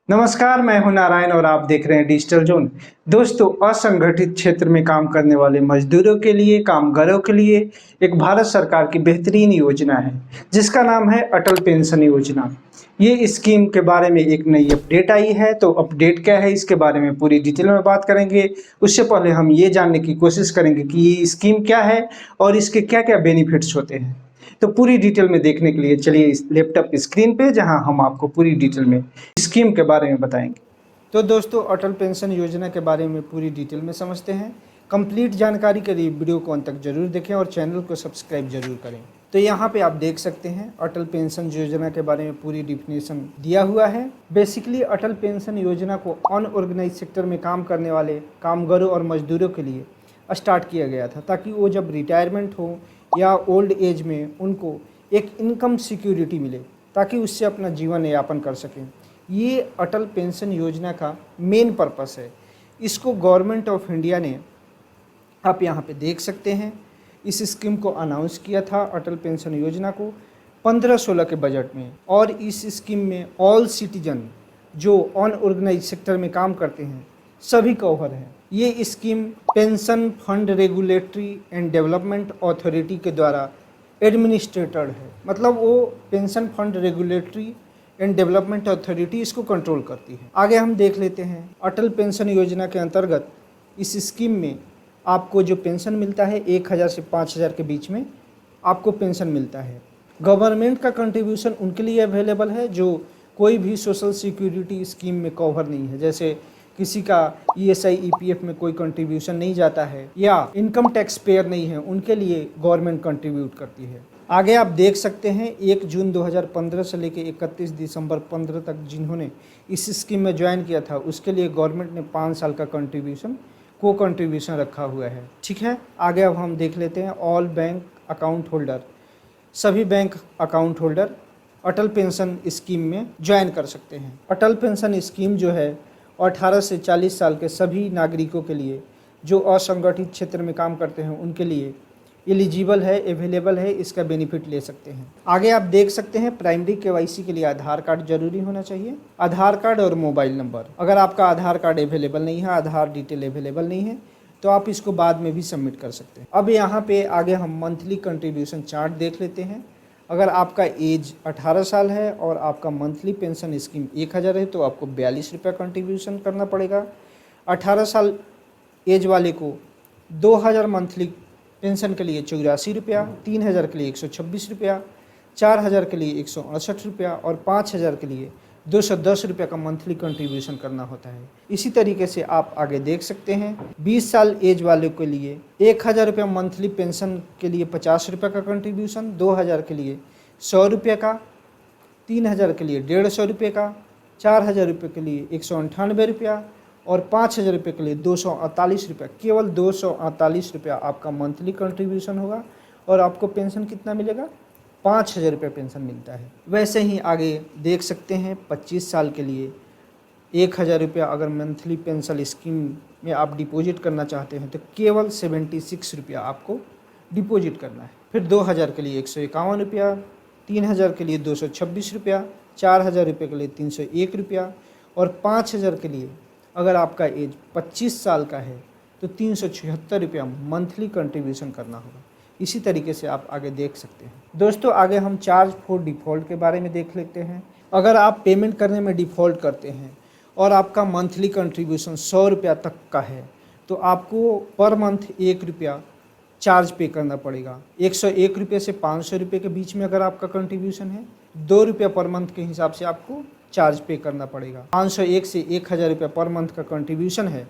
नमस्कार, मैं हूं नारायण और आप देख रहे हैं डिजिटल जोन। दोस्तों, असंगठित क्षेत्र में काम करने वाले मजदूरों के लिए, कामगारों के लिए एक भारत सरकार की बेहतरीन योजना है, जिसका नाम है अटल पेंशन योजना। ये स्कीम के बारे में एक नई अपडेट आई है, तो अपडेट क्या है इसके बारे में पूरी डिटेल में बात करेंगे। उससे पहले हम ये जानने की कोशिश करेंगे कि ये स्कीम क्या है और इसके क्या-क्या बेनिफिट्स होते हैं। तो पूरी डिटेल में देखने के लिए चलिए इस लैपटॉप की स्क्रीन पे, जहां हम आपको पूरी डिटेल में स्कीम के बारे में बताएंगे। तो दोस्तों, अटल पेंशन योजना के बारे में पूरी डिटेल में समझते हैं। कंप्लीट जानकारी के लिए वीडियो को अंत तक जरूर देखें और चैनल को सब्सक्राइब जरूर करें। तो यहाँ पे आप देख सकते हैं अटल पेंशन योजना के बारे में पूरी डिफिनेशन दिया हुआ है। बेसिकली अटल पेंशन योजना को अनऑर्गेनाइज सेक्टर में काम करने वाले कामगारों और मजदूरों के लिए स्टार्ट किया गया था, ताकि वो जब रिटायरमेंट हो या ओल्ड एज में उनको एक इनकम सिक्योरिटी मिले, ताकि उससे अपना जीवन यापन कर सकें। ये अटल पेंशन योजना का मेन पर्पस है। इसको गवर्नमेंट ऑफ इंडिया ने, आप यहाँ पे देख सकते हैं, इस स्कीम को अनाउंस किया था अटल पेंशन योजना को 15-16 के बजट में। और इस स्कीम में ऑल सिटीजन जो अनऑर्गेनाइज सेक्टर में काम करते हैं सभी कवर हैं। ये scheme pension fund regulatory and development authority के द्वारा एडमिनिस्ट्रेटेड है। मतलब वो pension fund regulatory and development authority इसको कंट्रोल करती है। आगे हम देख लेते हैं अटल पेंशन योजना के अंतर्गत इस स्कीम में आपको जो पेंशन मिलता है 1000 से 5000 के बीच में आपको पेंशन मिलता है। गवर्नमेंट का कंट्रीब्यूशन उनके लिए अवेलेबल है जो कोई भी सोशल सिक्योरिटी स्कीम में कवर नहीं है, जैसे किसी का ESI EPF में कोई कंट्रीब्यूशन नहीं जाता है या इनकम टैक्स पेयर नहीं है, उनके लिए गवर्नमेंट कंट्रीब्यूट करती है। आगे आप देख सकते हैं 1 जून 2015 से लेकर 31 दिसंबर 15 तक जिन्होंने इस स्कीम में ज्वाइन किया था, उसके लिए गवर्नमेंट ने 5 साल का कंट्रीब्यूशन रखा हुआ है। ठीक है, आगे अब हम देख लेते हैं ऑल बैंक अकाउंट होल्डर। सभी बैंक अकाउंट होल्डर अटल पेंशन स्कीम में ज्वाइन कर सकते हैं। अटल पेंशन स्कीम जो है 18 से 40 साल के सभी नागरिकों के लिए जो असंगठित क्षेत्र में काम करते हैं उनके लिए एलिजिबल है, अवेलेबल है, इसका बेनिफिट ले सकते हैं। आगे आप देख सकते हैं प्राइमरी KYC के लिए आधार कार्ड जरूरी होना चाहिए, आधार कार्ड और मोबाइल नंबर। अगर आपका आधार कार्ड अवेलेबल नहीं है, आधार डिटेल अवेलेबल नहीं है, तो आप इसको बाद में भी सबमिट कर सकते हैं। अब यहाँ पे आगे हम मंथली कंट्रीब्यूशन चार्ट देख लेते हैं। अगर आपका एज 18 साल है और आपका मंथली पेंशन स्कीम 1000 है तो आपको 42 रुपये कंट्रीब्यूशन करना पड़ेगा। 18 साल एज वाले को 2000 मंथली पेंशन के लिए 84 रुपया, 3000 के लिए 126 रुपया, 4000 के लिए 168 रुपया और 5000 के लिए 210 रुपये का मंथली कंट्रीब्यूशन करना होता है। इसी तरीके से आप आगे देख सकते हैं 20 साल एज वाले के लिए 1000 रुपया मंथली पेंशन के लिए 50 रुपये का कंट्रीब्यूशन, 2000 के लिए 100 रुपये का, 3000 के लिए 150 रुपये का, 4000 रुपये के लिए 198 रुपया और 5000 रुपये के लिए 248 रुपया। केवल 248 रुपया आपका मंथली कंट्रीब्यूशन होगा और आपको पेंशन कितना मिलेगा? 5000 रुपये पेंशन मिलता है। वैसे ही आगे देख सकते हैं 25 साल के लिए 1000 रुपया अगर मंथली पेंशन स्कीम में आप डिपॉजिट करना चाहते हैं तो केवल 76 रुपया आपको डिपॉजिट करना है। फिर 2000 के लिए 151 रुपया, 3000 के लिए 226 रुपया, 4000 रुपये के लिए 301 रुपया और 5000 के लिए अगर आपका एज 25 साल का है तो 376 रुपया मंथली कंट्रीब्यूशन करना होगा। इसी तरीके से आप आगे देख सकते हैं। दोस्तों, आगे हम चार्ज फॉर डिफ़ॉल्ट के बारे में देख लेते हैं। अगर आप पेमेंट करने में डिफ़ॉल्ट करते हैं और आपका मंथली कंट्रीब्यूशन 100 रुपया तक का है तो आपको पर मंथ 1 रुपया चार्ज पे करना पड़ेगा। 101 रुपये से 500 रुपये के बीच में अगर आपका कंट्रीब्यूशन है 2 रुपया पर मंथ के हिसाब से आपको चार्ज पे करना पड़ेगा। 501 से 1000 रुपया पर मंथ का कंट्रीब्यूशन है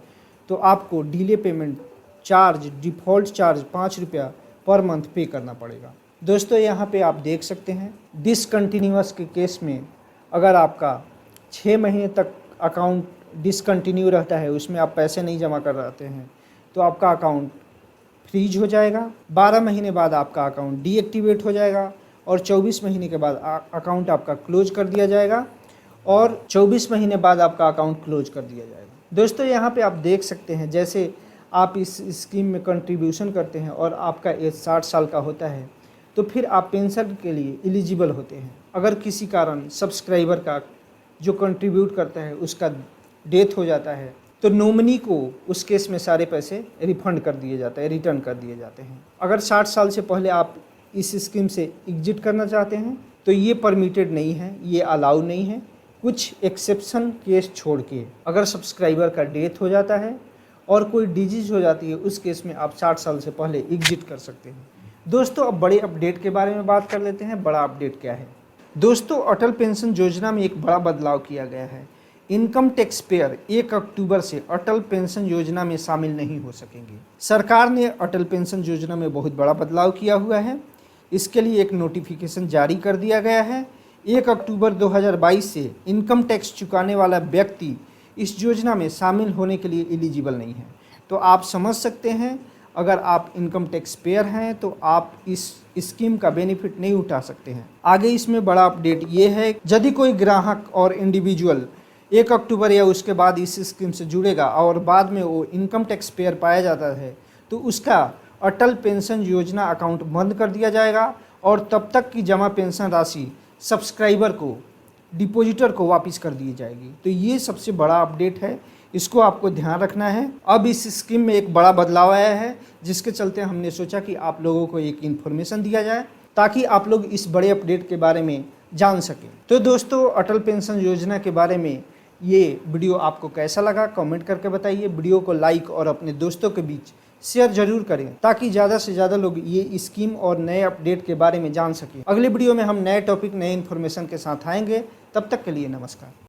तो आपको delay payment charge, default charge 5 रुपया पर मंथ पे करना पड़ेगा। दोस्तों, यहाँ पे आप देख सकते हैं डिसकंटिन्यूअस के केस में अगर आपका 6 महीने तक अकाउंट डिसकंटिन्यू रहता है, उसमें आप पैसे नहीं जमा कर रहते हैं, तो आपका अकाउंट फ्रीज हो जाएगा। 12 महीने बाद आपका अकाउंट डीएक्टिवेट हो जाएगा और 24 महीने के बाद अकाउंट आपका क्लोज कर दिया जाएगा और 24 महीने बाद आपका अकाउंट क्लोज कर दिया जाएगा। दोस्तों, यहाँ पे आप देख सकते हैं जैसे आप इस स्कीम में कंट्रीब्यूशन करते हैं और आपका एज 60 साल का होता है तो फिर आप पेंशन के लिए एलिजिबल होते हैं। अगर किसी कारण सब्सक्राइबर का जो कंट्रीब्यूट करता है उसका डेथ हो जाता है तो नॉमिनी को उस केस में सारे पैसे रिफंड कर दिए जाते हैं, रिटर्न कर दिए जाते हैं। अगर 60 साल से पहले आप इस स्कीम से एग्जिट करना चाहते हैं तो ये परमिटेड नहीं है, ये अलाउ नहीं है, कुछ एक्सेप्शन केस छोड़ के। अगर सब्सक्राइबर का डेथ हो जाता है और कोई डिजीज हो जाती है उस केस में आप 60 साल से पहले एग्जिट कर सकते हैं। दोस्तों अब बड़े अपडेट के बारे में बात कर लेते हैं। बड़ा अपडेट क्या है दोस्तों? अटल पेंशन योजना में एक बड़ा बदलाव किया गया है। इनकम टैक्स पेयर 1 अक्टूबर से अटल पेंशन योजना में शामिल नहीं हो सकेंगे। सरकार ने अटल पेंशन योजना में बहुत बड़ा बदलाव किया हुआ है। इसके लिए एक नोटिफिकेशन जारी कर दिया गया है। 1 अक्टूबर 2022 से इनकम टैक्स चुकाने वाला व्यक्ति इस योजना में शामिल होने के लिए एलिजिबल नहीं है। तो आप समझ सकते हैं, अगर आप इनकम टैक्स पेयर हैं तो आप इस स्कीम का बेनिफिट नहीं उठा सकते हैं। आगे इसमें बड़ा अपडेट ये है, यदि कोई ग्राहक और इंडिविजुअल 1 अक्टूबर या उसके बाद इस स्कीम से जुड़ेगा और बाद में वो इनकम टैक्स पेयर पाया जाता है तो उसका अटल पेंशन योजना अकाउंट बंद कर दिया जाएगा और तब तक की जमा पेंशन राशि सब्सक्राइबर को, डिपॉजिटर को वापस कर दी जाएगी। तो ये सबसे बड़ा अपडेट है, इसको आपको ध्यान रखना है। अब इस स्कीम में एक बड़ा बदलाव आया है जिसके चलते हमने सोचा कि आप लोगों को एक इन्फॉर्मेशन दिया जाए ताकि आप लोग इस बड़े अपडेट के बारे में जान सकें। तो दोस्तों अटल पेंशन योजना के बारे में ये वीडियो आपको कैसा लगा कमेंट करके बताइए। वीडियो को लाइक और अपने दोस्तों के बीच शेयर जरूर करें ताकि ज़्यादा से ज़्यादा लोग ये स्कीम और नए अपडेट के बारे में जान सकें। अगले वीडियो में हम नए टॉपिक, नए इन्फॉर्मेशन के साथ आएंगे। तब तक के लिए नमस्कार।